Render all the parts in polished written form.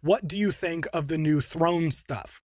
What do you think of the new throne stuff?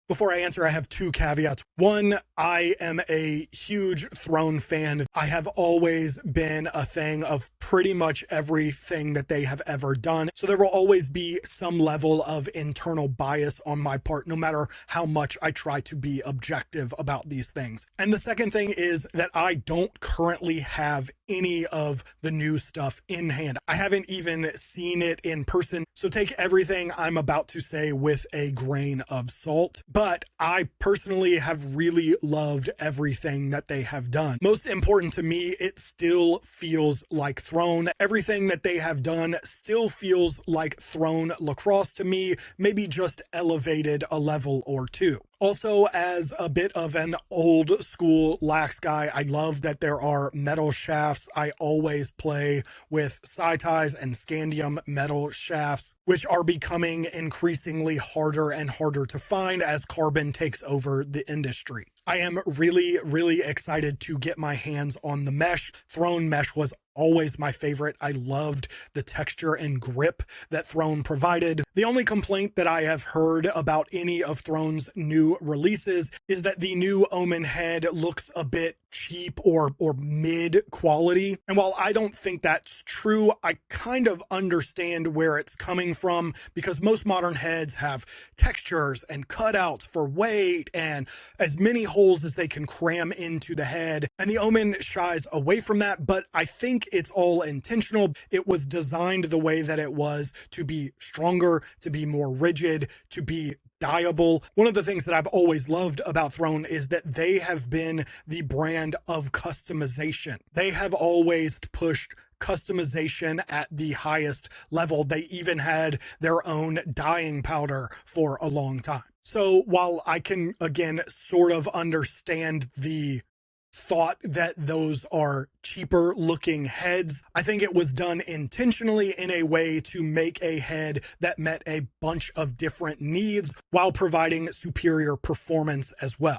Before I answer, I have two caveats. One, I am a huge Throne fan. I have always been a thing of pretty much everything that they have ever done. So there will always be some level of internal bias on my part, no matter how much I try to be objective about these things. And the second thing is that I don't currently have any of the new stuff in hand. I haven't even seen it in person. So take everything I'm about to say with a grain of salt. But I personally have really loved everything that they have done. Most important to me, it still feels like Throne. Everything that they have done still feels like Throne Lacrosse to me, maybe just elevated a level or two. Also, as a bit of an old school lax guy, I love that there are metal shafts. I always play with SciTies and Scandium metal shafts, which are becoming increasingly harder and harder to find as carbon takes over the industry. I am really excited to get my hands on the mesh. Throne mesh was always my favorite. I loved the texture and grip that Throne provided. The only complaint that I have heard about any of Throne's new releases is that the new Omen head looks a bit cheap or mid quality. And while I don't think that's true, I kind of understand where it's coming from, because most modern heads have textures and cutouts for weight and as many holes as they can cram into the head. And the Omen shies away from that, but I think it's all intentional. It was designed the way that it was to be stronger, to be more rigid, to be dyeable. One of the things that I've always loved about Throne is that they have been the brand of customization. They have always pushed customization at the highest level. They even had their own dyeing powder for a long time. So while I can, again, sort of understand the thought that those are cheaper looking heads, I think it was done intentionally in a way to make a head that met a bunch of different needs while providing superior performance as well.